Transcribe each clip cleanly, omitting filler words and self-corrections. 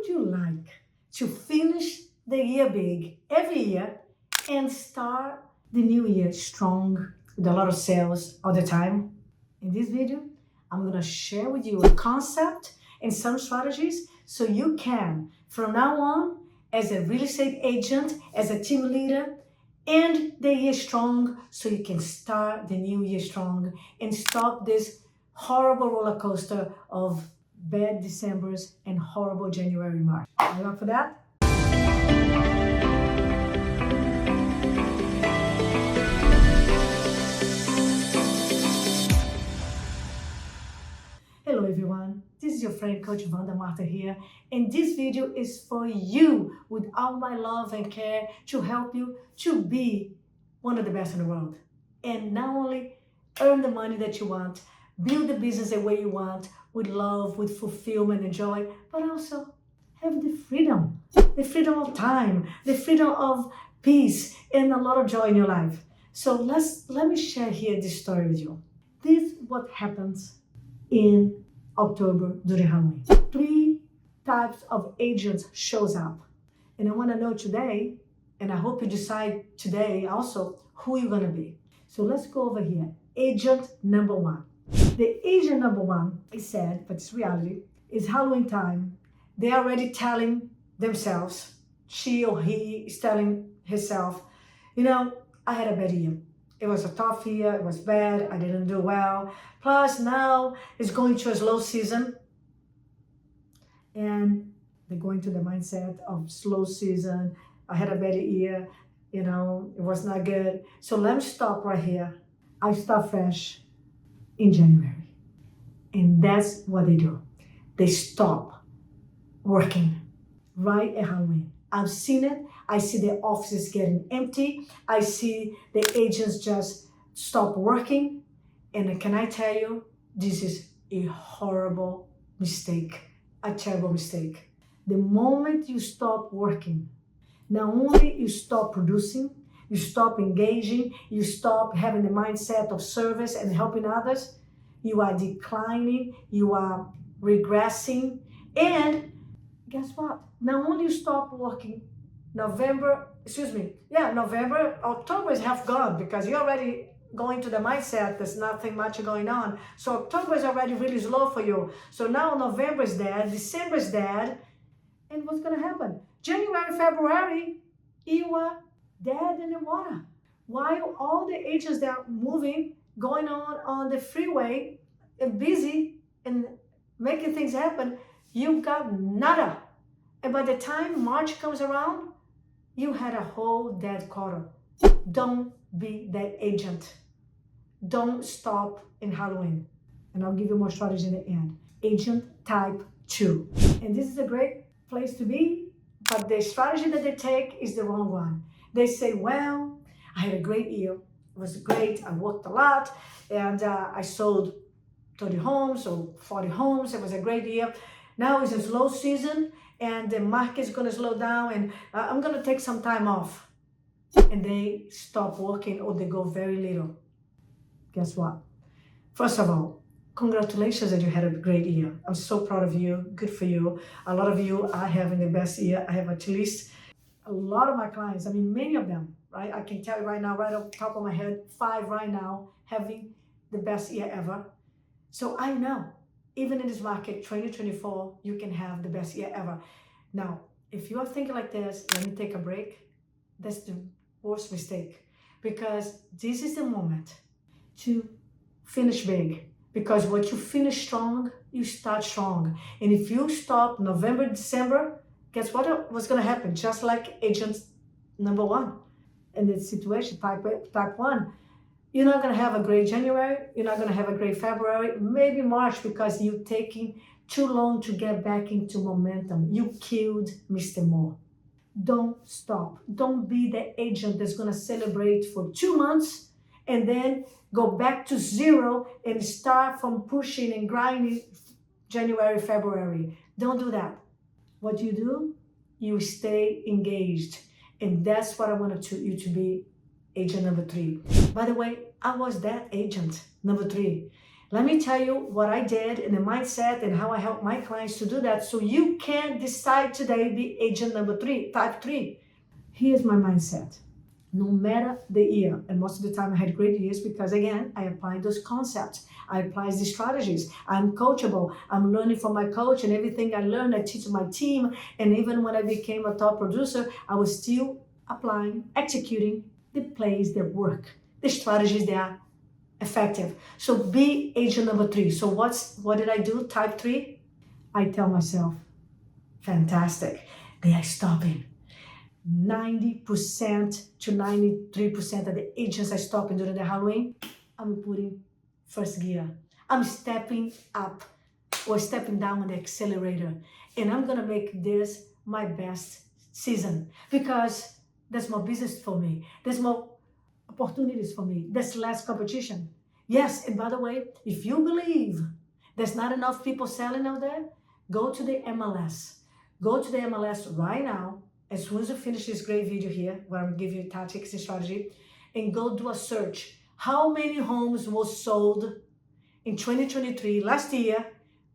would you like to finish the year big every year and start the new year strong with a lot of sales all the time? In this video, I'm going to share with you a concept and some strategies so you can, from now on, as a real estate agent, as a team leader, end the year strong so you can start the new year strong and stop this horrible roller coaster of bad Decembers and horrible January, March. Are you up for that? Hello everyone, this is your friend Coach Vanda here, and this video is for you with all my love and care to help you to be one of the best in the world and not only earn the money that you want, build the business the way you want, with love, with fulfillment and joy, but also have the freedom of time, the freedom of peace, and a lot of joy in your life. So let me share here this story with you. This is what happens in October during Halloween. 3 types of agents shows up. And I want to know today, and I hope you decide today also who you're going to be. So let's go over here. Agent number 1. The agent number 1 is sad, but it's reality. It's Halloween time. They're already telling themselves, she or he is telling himself, I had a bad year. It was a tough year, it was bad, I didn't do well. Plus now it's going to a slow season. And they're going to the mindset of slow season. I had a bad year, it was not good. So let me stop right here. I start fresh in January. And that's what they do. They stop working right at Halloween. I've seen it. I see the offices getting empty. I see the agents just stop working. And can I tell you, this is a horrible mistake, a terrible mistake. The moment you stop working, not only you stop producing, you stop engaging, you stop having the mindset of service and helping others, you are declining, you are regressing, and guess what? Not only you stop working, October is half gone because you're already going to the mindset there's nothing much going on. So October is already really slow for you. So now November is dead, December is dead, and what's going to happen? January, February, you are dead in the water. While all the agents that are moving, going on the freeway and busy and making things happen, you got nada. And by the time March comes around, you had a whole dead quarter. Don't be that agent. Don't stop in Halloween. And I'll give you more strategy in the end. Agent type 2. And this is a great place to be, but the strategy that they take is the wrong one. They say, well, I had a great year. It was great. I worked a lot and I sold 30 homes or 40 homes. It was a great year. Now it's a slow season and the market's going to slow down and I'm going to take some time off. And they stop working or they go very little. Guess what? First of all, congratulations that you had a great year. I'm so proud of you. Good for you. A lot of you are having the best year. I have at least a lot of my clients, many of them, right? I can tell you right now, right off the top of my head, 5 right now having the best year ever. So I know, even in this market, 2024, you can have the best year ever. Now, if you are thinking like this, let me take a break. That's the worst mistake because this is the moment to finish big. Because what you finish strong, you start strong. And if you stop November, December, guess what's going to happen? Just like agent number 1 in the situation, type 1. You're not going to have a great January. You're not going to have a great February, maybe March, because you're taking too long to get back into momentum. You killed Mr. Moore. Don't stop. Don't be the agent that's going to celebrate for 2 months and then go back to zero and start from pushing and grinding January, February. Don't do that. What you do, you stay engaged. And that's what I wanted you to be, agent number 3. By the way, I was that agent number 3. Let me tell you what I did in the mindset and how I help my clients to do that so you can decide today be agent number 3, type 3. Here's my mindset. No matter the year, and most of the time I had great years because again, I applied those concepts. I applied the strategies. I'm coachable. I'm learning from my coach, and everything I learned, I teach my team. And even when I became a top producer, I was still applying, executing the plays that work, the strategies that are effective. So be agent number 3. So what did I do? Type 3. I tell myself, fantastic. They are stopping. 90% to 93% of the agents are stopping during the Halloween. I'm putting first gear. I'm stepping up or stepping down on the accelerator. And I'm gonna make this my best season because there's more business for me. There's more opportunities for me. There's less competition. Yes, and by the way, if you believe there's not enough people selling out there, go to the MLS. Go to the MLS right now, as soon as you finish this great video here, where I'm giving you tactics and strategy, and go do a search. How many homes was sold in 2023, last year,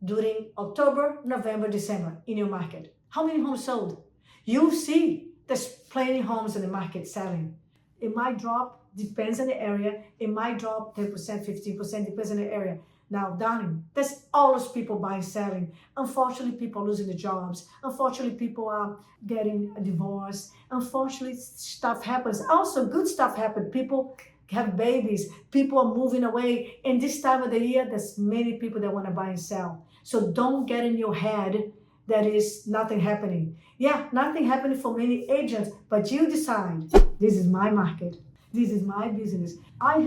during October, November, December in your market? How many homes sold? You'll see there's plenty of homes in the market selling. It might drop, depends on the area. It might drop 10%, 15%, depends on the area. Now, darling, there's always people buying, selling. Unfortunately, people are losing their jobs. Unfortunately, people are getting a divorce. Unfortunately, stuff happens. Also, good stuff happens. People have babies. People are moving away. And this time of the year, there's many people that want to buy and sell. So don't get in your head that is nothing happening. Yeah, nothing happening for many agents, but you decide, this is my market. This is my business. I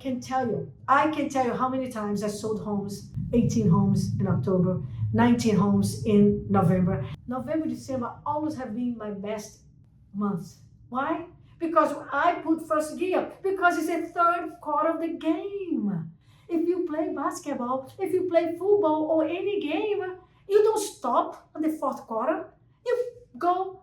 can tell you how many times I sold homes, 18 homes in October, 19 homes in November. November, December always have been my best months. Why? Because I put first gear, because it's the third quarter of the game. If you play basketball, if you play football or any game, you don't stop on the fourth quarter. You go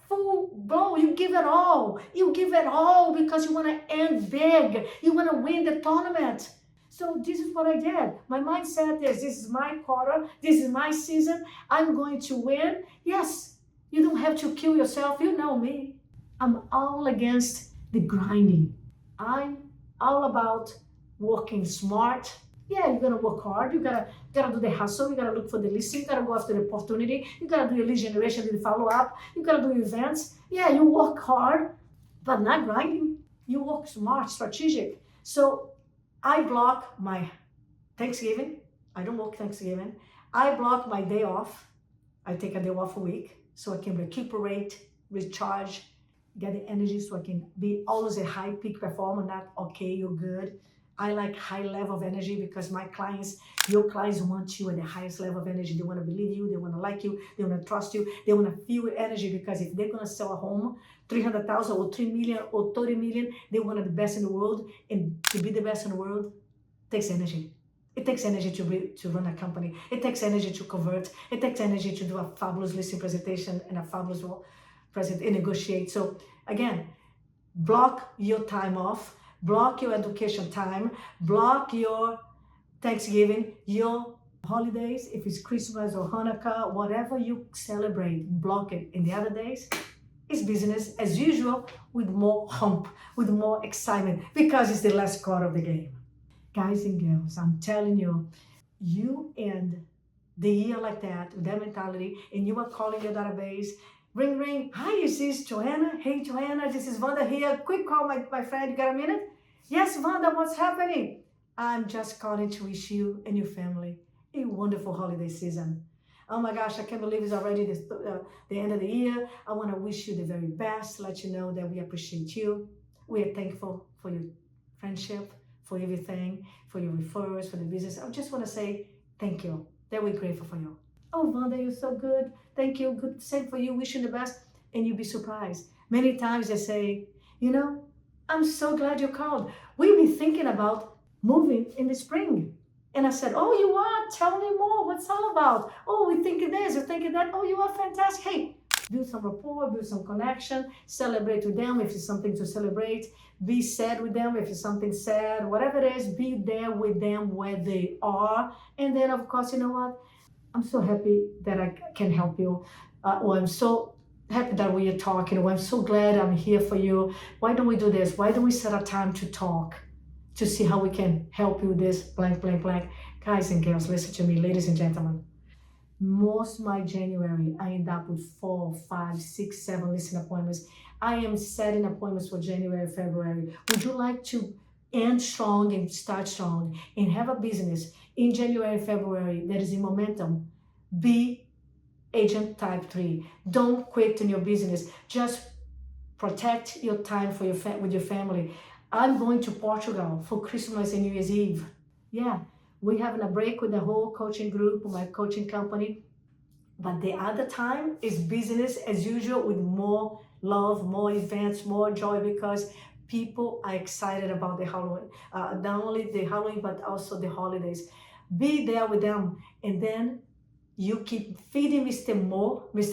full blow. You give it all. You give it all because you want to end big. You want to win the tournament. So this is what I did. My mindset is, this is my quarter. This is my season. I'm going to win. Yes, you don't have to kill yourself. You know me. I'm all against the grinding. I'm all about working smart. Yeah, you're gonna work hard. You gotta do the hustle. You gotta look for the listing. You gotta go after the opportunity. You gotta do your lead generation, do the follow up. You gotta do events. Yeah, you work hard, but not grinding. You work smart, strategic. So I block my Thanksgiving. I don't work Thanksgiving. I block my day off. I take a day off a week so I can recuperate, recharge, get the energy so I can be always a high peak performer, not okay, you're good. I like high level of energy because my clients, your clients want you at the highest level of energy. They want to believe you. They want to like you. They want to trust you. They want to feel your energy because if they're going to sell a home, 300,000 or 3 million or 30 million, they want the best in the world. And to be the best in the world takes energy. It takes energy to run a company. It takes energy to convert. It takes energy to do a fabulous listing presentation and a fabulous and negotiate. So again, block your time off. Block your education time, block your Thanksgiving, your holidays, if it's Christmas or Hanukkah, whatever you celebrate, block it. In the other days, it's business as usual with more hump, with more excitement, because it's the last quarter of the game. Guys and girls, I'm telling you, you end the year like that, with that mentality, and you are calling your database, ring, ring. Hi, is this Joanna? Hey, Joanna, this is Vanda here. Quick call, my friend. You got a minute? Yes, Vanda, what's happening? I'm just calling to wish you and your family a wonderful holiday season. Oh my gosh, I can't believe it's already the end of the year. I want to wish you the very best, let you know that we appreciate you. We are thankful for your friendship, for everything, for your referrals, for the business. I just want to say thank you. That we're grateful for you. Oh, Vanda, you're so good. Thank you. Good. Same for you. Wish you the best. And you'll be surprised. Many times they say, you know, I'm so glad you called. We've been thinking about moving in the spring. And I said, oh, you are? Tell me more. What's all about? Oh, we thinking this, we're thinking that. Oh, you are fantastic. Hey, Build some rapport, build some connection, celebrate with them if it's something to celebrate, be sad with them if it's something sad, whatever it is, be there with them where they are. And then, of course, you know what? I'm so happy that I can help you. Or I'm so happy that we are talking. Or I'm so glad I'm here for you. Why don't we do this? Why don't we set a time to talk to see how we can help you with this blank, blank, blank? Guys and girls, listen to me, ladies and gentlemen. Most my January, I end up with 4, 5, 6, 7 listening appointments. I am setting appointments for January, February. Would you like to end strong and start strong and have a business in January, February that is in momentum? Be agent type 3. Don't quit in your business. Just protect your time for with your family. I'm going to Portugal for Christmas and New Year's Eve. Yeah. We're having a break with the whole coaching group, my coaching company. But the other time is business as usual with more love, more events, more joy, because people are excited about the Halloween. Not only the Halloween, but also the holidays. Be there with them. And then you keep feeding Mr.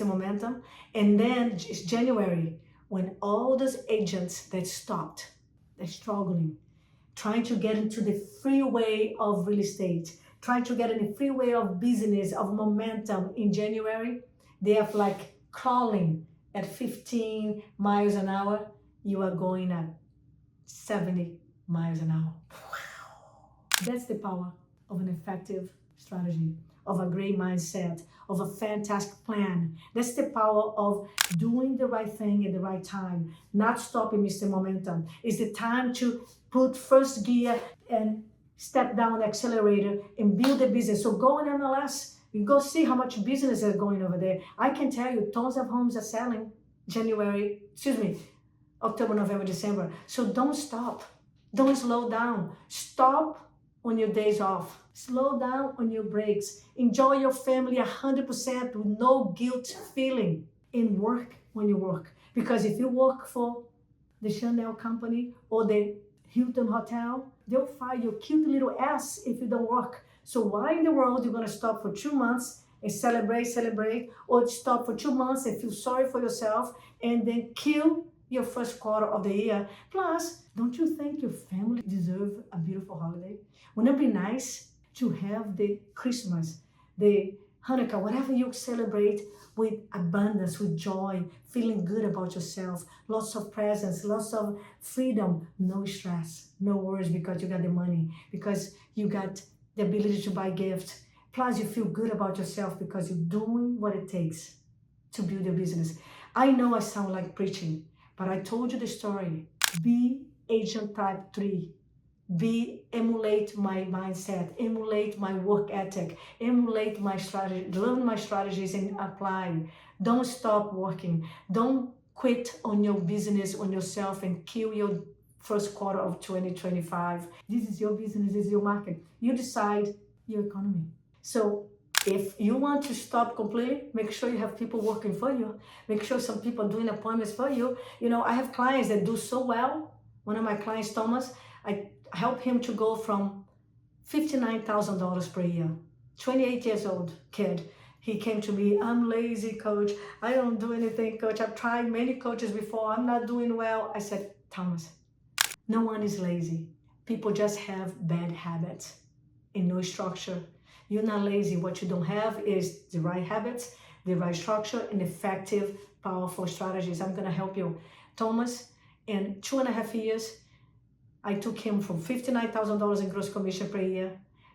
Momentum. And then it's January when all those agents that stopped, they're struggling, trying to get into the freeway of real estate, trying to get in the freeway of business, of momentum in January. They are like crawling at 15 miles an hour. You are going at 70 miles an hour. That's the power of an effective strategy, of a great mindset, of a fantastic plan. That's the power of doing the right thing at the right time, not stopping Mr. Momentum. It's the time to put first gear and step down the accelerator and build a business. So go on MLS, you go see how much business is going over there. I can tell you tons of homes are selling October, November, December. So don't stop. Don't slow down. Stop on your days off. Slow down on your breaks. Enjoy your family 100% with no guilt feeling. And work when you work. Because if you work for the Chanel company or the Hilton Hotel, they'll fire your cute little ass if you don't work. So why in the world you're going to stop for 2 months and celebrate, or stop for 2 months and feel sorry for yourself and then kill your first quarter of the year? Plus, don't you think your family deserves a beautiful holiday? Wouldn't it be nice to have the Christmas, the Hanukkah, whatever you celebrate, with abundance, with joy, feeling good about yourself, lots of presents, lots of freedom, no stress, no worries because you got the money, because you got the ability to buy gifts. Plus, you feel good about yourself because you're doing what it takes to build your business. I know I sound like preaching, but I told you the story. Be agent type 3. Emulate my mindset, emulate my work ethic, emulate my strategy, learn my strategies and apply. Don't stop working. Don't quit on your business, on yourself, and kill your first quarter of 2025. This is your business, this is your market. You decide your economy. So if you want to stop completely, make sure you have people working for you. Make sure some people are doing appointments for you. You know, I have clients that do so well. One of my clients, Thomas, I help him to go from $59,000 per year. 28 years old kid. He came to me, I'm lazy, coach. I don't do anything, coach. I've tried many coaches before. I'm not doing well. I said, Thomas, no one is lazy. People just have bad habits and no structure. You're not lazy. What you don't have is the right habits, the right structure, and effective, powerful strategies. I'm going to help you. Thomas, in 2.5 years, I took him from $59,000 in gross commission per year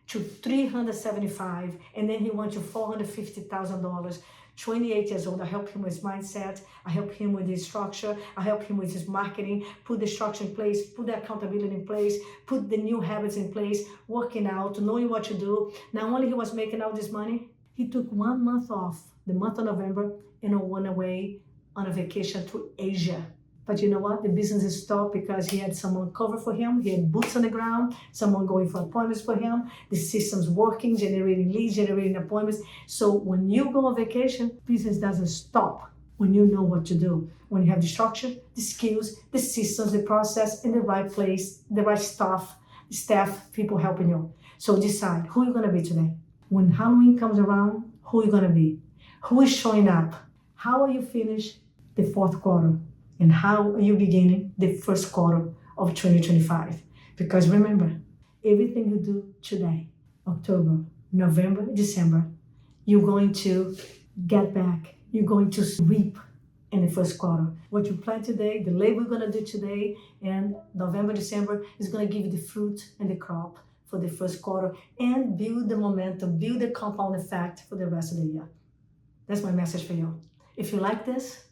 to $375,000, and then he went to $450,000. 28 years old. I help him with his mindset. I help him with his structure. I help him with his marketing, put the structure in place, put the accountability in place, put the new habits in place, working out, knowing what to do. Not only he was making all this money, he took 1 month off, the month of November, and went away on a vacation to Asia. But you know what? The business stopped because he had someone cover for him. He had boots on the ground, someone going for appointments for him. The system's working, generating leads, generating appointments. So when you go on vacation, business doesn't stop when you know what to do. When you have the structure, the skills, the systems, the process in the right place, the right staff, people helping you. So decide who you're going to be today. When Halloween comes around, who you're going to be. Who is showing up? How are you finish the fourth quarter? And how are you beginning the first quarter of 2025? Because remember, everything you do today, October, November, December, you're going to get back. You're going to reap in the first quarter. What you plant today, the labor we're going to do today, and November, December is going to give you the fruit and the crop for the first quarter and build the momentum, build the compound effect for the rest of the year. That's my message for you. If you like this,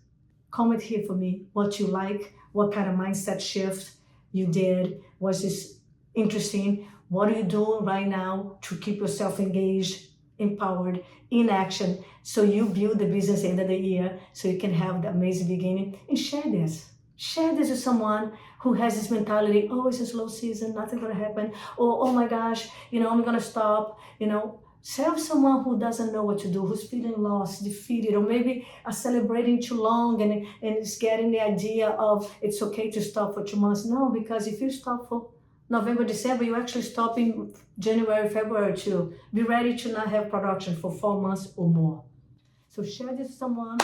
comment here for me what you like, what kind of mindset shift you did. Was this interesting? What are you doing right now to keep yourself engaged, empowered, in action, so you build the business end of the year so you can have the amazing beginning? And share this. Share this with someone who has this mentality, oh, it's a slow season, nothing's gonna happen. Or, oh my gosh, I'm gonna stop, Share with someone who doesn't know what to do, who's feeling lost, defeated, or maybe are celebrating too long and is getting the idea of it's okay to stop for 2 months. No, because if you stop for November, December, you actually stop in January, February too. Be ready to not have production for 4 months or more. So share this with someone.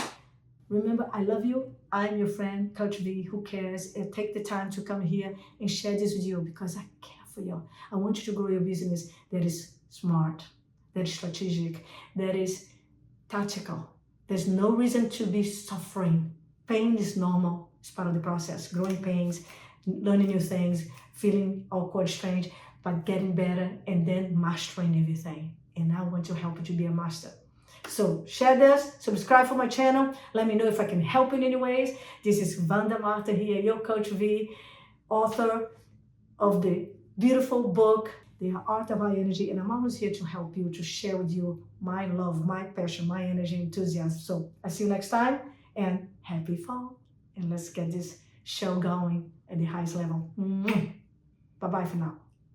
Remember, I love you. I'm your friend, Coach V, who cares. And take the time to come here and share this with you because I care for you. I want you to grow your business that is smart, that is strategic, that is tactical. There's no reason to be suffering. Pain is normal. It's part of the process. Growing pains, learning new things, feeling awkward, strange, but getting better and then mastering everything. And I want to help you to be a master. So share this, subscribe for my channel. Let me know if I can help in any ways. This is Vanda Marta here, your Coach V, author of the beautiful book, The Art of High Energy. And I'm always here to help you, to share with you my love, my passion, my energy, enthusiasm. So I'll see you next time and happy fall. And let's get this show going at the highest level. Bye-bye for now.